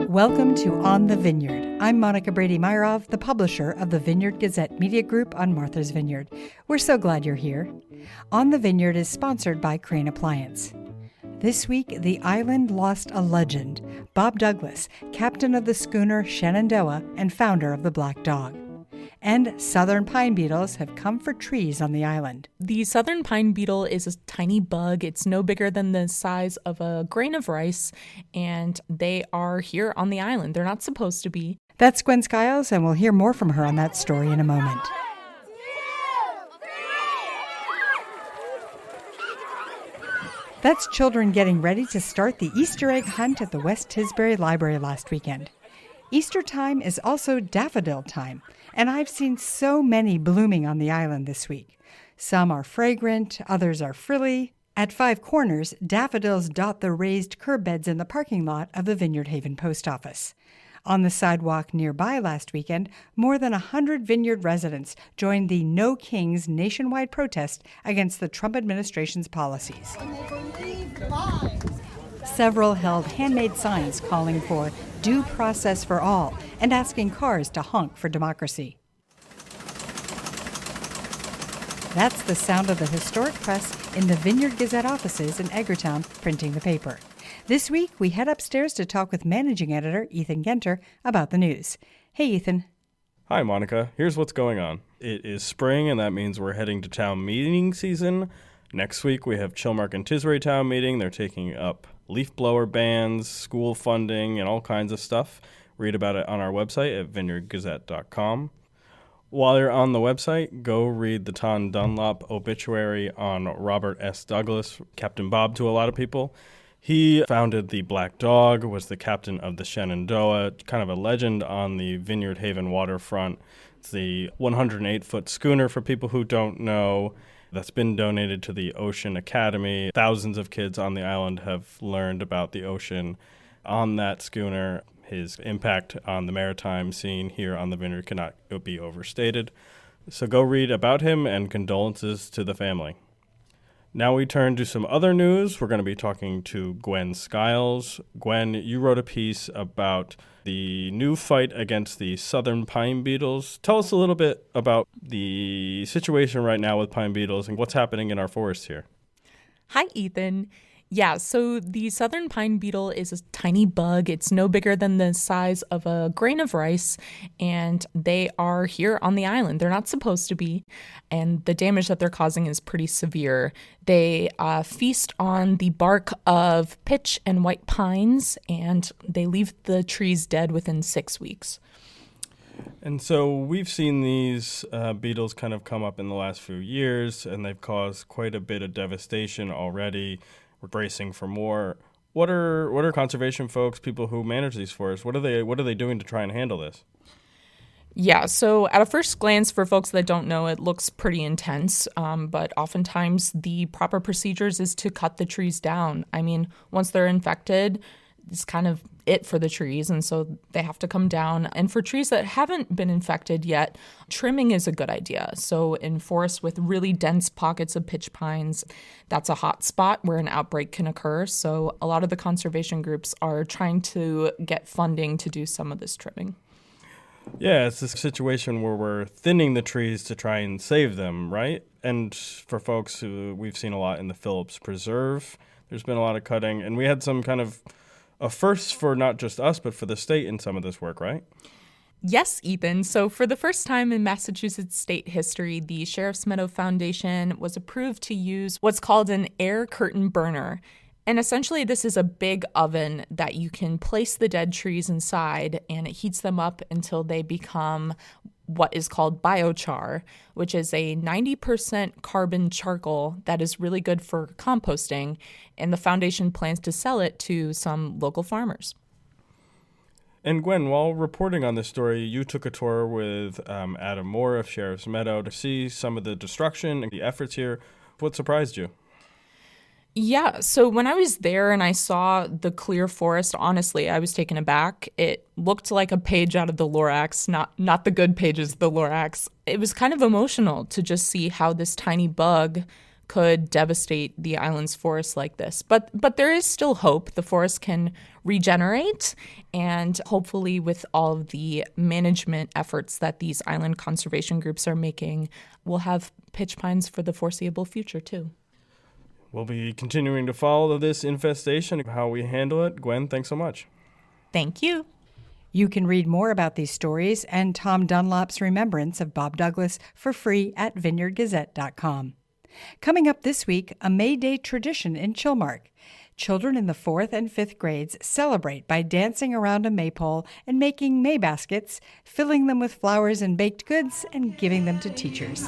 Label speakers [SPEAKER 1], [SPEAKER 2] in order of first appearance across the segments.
[SPEAKER 1] Welcome to On the Vineyard. I'm Monica Brady-Myrov, the publisher of the Vineyard Gazette Media Group on Martha's Vineyard. We're so glad you're here. On the Vineyard is sponsored by Crane Appliance. This week, the island lost a legend, Bob Douglas, captain of the schooner Shenandoah and founder of the Black Dog. And southern pine beetles have come for trees on the island.
[SPEAKER 2] The southern pine beetle is a tiny bug. It's no bigger than the size of a grain of rice, and they are here on the island. They're not supposed to be.
[SPEAKER 1] That's Gwen Skiles, and we'll hear more from her on that story in a moment. That's children getting ready to start the Easter egg hunt at the West Tisbury Library last weekend. Easter time is also daffodil time, and I've seen so many blooming on the island this week. Some are fragrant, others are frilly. At Five Corners, daffodils dot the raised curb beds in the parking lot of the Vineyard Haven Post Office. On the sidewalk nearby last weekend, more than 100 Vineyard residents joined the No Kings nationwide protest against the Trump administration's policies. Several held handmade signs calling for due process for all and asking cars to honk for democracy. That's the sound of the historic press in the Vineyard Gazette offices in Edgartown printing the paper. This week, we head upstairs to talk with managing editor Ethan Genter about the news. Hey, Ethan.
[SPEAKER 3] Hi, Monica. Here's what's going on. It is spring, and that means we're heading to town meeting season. Next week, we have Chilmark and Tisbury town meeting. They're taking up leaf blower bans, school funding, and all kinds of stuff. Read about it on our website at vineyardgazette.com. While you're on the website, go read the Ton Dunlop obituary on Robert S. Douglas, Captain Bob to a lot of people. He founded the Black Dog, was the captain of the Shenandoah, kind of a legend on the Vineyard Haven waterfront. It's the 108-foot schooner, for people who don't know, that's been donated to the Ocean Academy. Thousands of kids on the island have learned about the ocean on that schooner. His impact on the maritime scene here on the Vineyard cannot be overstated. So go read about him, and condolences to the family. Now we turn to some other news. We're going to be talking to Gwen Skiles. Gwen, you wrote a piece about the new fight against the southern pine beetles. Tell us a little bit about the situation right now with pine beetles and what's happening in our forests here.
[SPEAKER 2] Hi, Ethan. Yeah, so the southern pine beetle is a tiny bug. It's no bigger than the size of a grain of rice, and they are here on the island. They're not supposed to be, and the damage that they're causing is pretty severe. They feast on the bark of pitch and white pines, and they leave the trees dead within 6 weeks.
[SPEAKER 3] And so we've seen these beetles kind of come up in the last few years, and they've caused quite a bit of devastation already. We're bracing for more. What are conservation folks, people who manage these forests, what are they doing to try and handle this?
[SPEAKER 2] Yeah, so at a first glance, for folks that don't know, it looks pretty intense, but oftentimes the proper procedures is to cut the trees down. I mean, once they're infected, it's kind of it for the trees, and so they have to come down. And for trees that haven't been infected yet, trimming is a good idea. So in forests with really dense pockets of pitch pines, that's a hot spot where an outbreak can occur. So a lot of the conservation groups are trying to get funding to do some of this trimming.
[SPEAKER 3] Yeah, it's this situation where we're thinning the trees to try and save them, right? And for folks who we've seen a lot in the Phillips Preserve, there's been a lot of cutting, and we had some kind of a first for not just us, but for the state in some of this work, right?
[SPEAKER 2] Yes, Ethan. So for the first time in Massachusetts state history, the Sheriff's Meadow Foundation was approved to use what's called an air curtain burner. And essentially, this is a big oven that you can place the dead trees inside, and it heats them up until they become what is called biochar, which is a 90% carbon charcoal that is really good for composting, and the foundation plans to sell it to some local farmers.
[SPEAKER 3] And Gwen, while reporting on this story, you took a tour with Adam Moore of Sheriff's Meadow to see some of the destruction and the efforts here. What surprised you?
[SPEAKER 2] Yeah, so when I was there and I saw the clear forest, honestly, I was taken aback. It looked like a page out of the Lorax, not the good pages of the Lorax. It was kind of emotional to just see how this tiny bug could devastate the island's forests like this. But there is still hope. The forest can regenerate, and hopefully with all of the management efforts that these island conservation groups are making, we'll have pitch pines for the foreseeable future too.
[SPEAKER 3] We'll be continuing to follow this infestation, how we handle it. Gwen, thanks so much.
[SPEAKER 2] Thank you.
[SPEAKER 1] You can read more about these stories and Tom Dunlop's remembrance of Bob Douglas for free at vineyardgazette.com. Coming up this week, a May Day tradition in Chilmark. Children in the 4th and 5th grades celebrate by dancing around a maypole and making May baskets, filling them with flowers and baked goods, and giving them to teachers.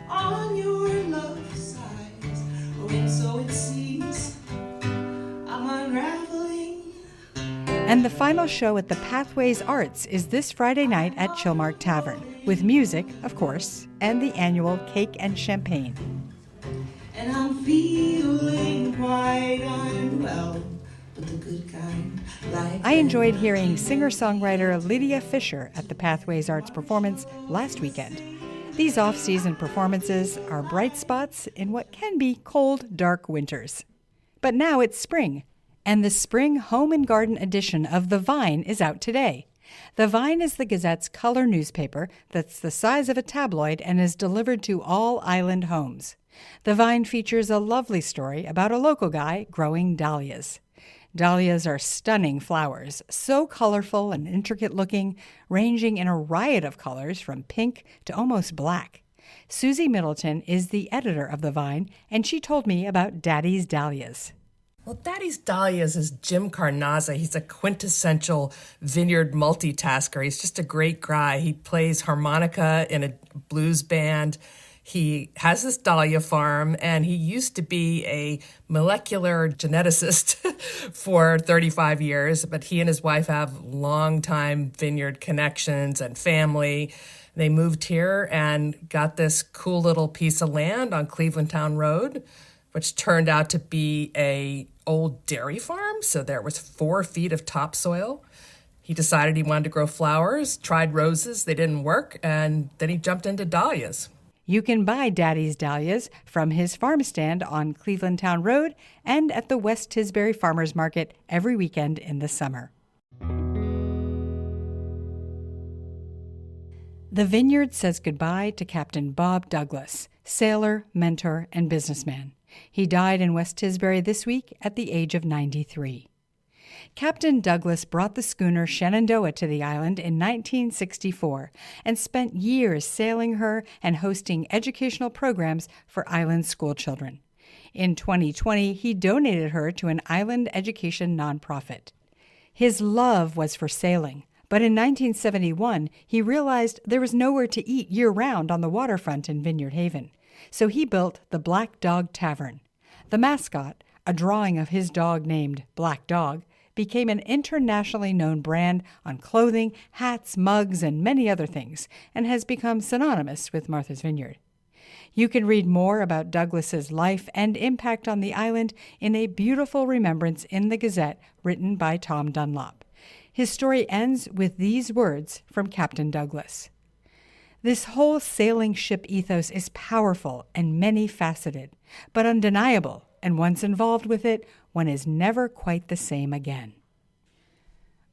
[SPEAKER 4] On your love sides, and so it seems I'm unraveling.
[SPEAKER 1] And the final show at the Pathways Arts is this Friday night at Chilmark Tavern, with music, of course, and the annual Cake and Champagne.
[SPEAKER 4] And I'm feeling quite unwell, but the good kind. Like
[SPEAKER 1] I enjoyed hearing singer-songwriter Lydia Fisher at the Pathways Arts performance last weekend. These off-season performances are bright spots in what can be cold, dark winters. But now it's spring, and the spring home and garden edition of The Vine is out today. The Vine is the Gazette's color newspaper that's the size of a tabloid and is delivered to all island homes. The Vine features a lovely story about a local guy growing dahlias. Dahlias are stunning flowers, so colorful and intricate-looking, ranging in a riot of colors from pink to almost black. Susie Middleton is the editor of The Vine, and she told me about Daddy's Dahlias.
[SPEAKER 5] Well, Daddy's Dahlias is Jim Carnazza. He's a quintessential vineyard multitasker. He's just a great guy. He plays harmonica in a blues band. He has this dahlia farm, and he used to be a molecular geneticist for 35 years, but he and his wife have long-time vineyard connections and family. They moved here and got this cool little piece of land on Cleveland Town Road, which turned out to be a old dairy farm. So there was 4 feet of topsoil. He decided he wanted to grow flowers, tried roses, they didn't work, and then he jumped into dahlias.
[SPEAKER 1] You can buy Daddy's Dahlias from his farm stand on Cleveland Town Road and at the West Tisbury Farmers Market every weekend in the summer. The Vineyard says goodbye to Captain Bob Douglas, sailor, mentor, and businessman. He died in West Tisbury this week at the age of 93. Captain Douglas brought the schooner Shenandoah to the island in 1964 and spent years sailing her and hosting educational programs for island school children. In 2020, he donated her to an island education nonprofit. His love was for sailing, but in 1971, he realized there was nowhere to eat year-round on the waterfront in Vineyard Haven. So he built the Black Dog Tavern. The mascot, a drawing of his dog named Black Dog, became an internationally known brand on clothing, hats, mugs, and many other things, and has become synonymous with Martha's Vineyard. You can read more about Douglas's life and impact on the island in a beautiful remembrance in the Gazette written by Tom Dunlop. His story ends with these words from Captain Douglas. This whole sailing ship ethos is powerful and many-faceted, but undeniable, and once involved with it, one is never quite the same again.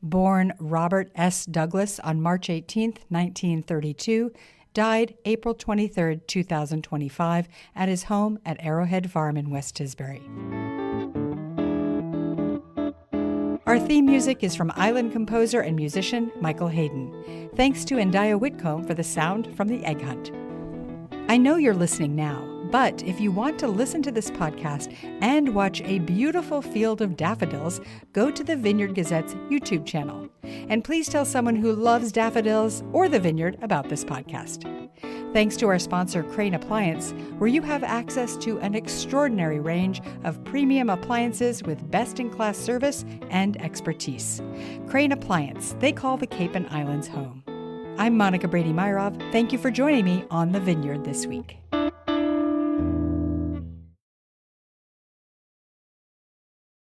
[SPEAKER 1] Born Robert S. Douglas on March 18, 1932, died April 23, 2025, at his home at Arrowhead Farm in West Tisbury. Our theme music is from island composer and musician Michael Hayden. Thanks to Endia Whitcomb for the sound from the Egg Hunt. I know you're listening now, but if you want to listen to this podcast and watch a beautiful field of daffodils, go to the Vineyard Gazette's YouTube channel. And please tell someone who loves daffodils or the vineyard about this podcast. Thanks to our sponsor, Crane Appliance, where you have access to an extraordinary range of premium appliances with best-in-class service and expertise. Crane Appliance, they call the Cape and Islands home. I'm Monica Brady-Myrov. Thank you for joining me on The Vineyard this week.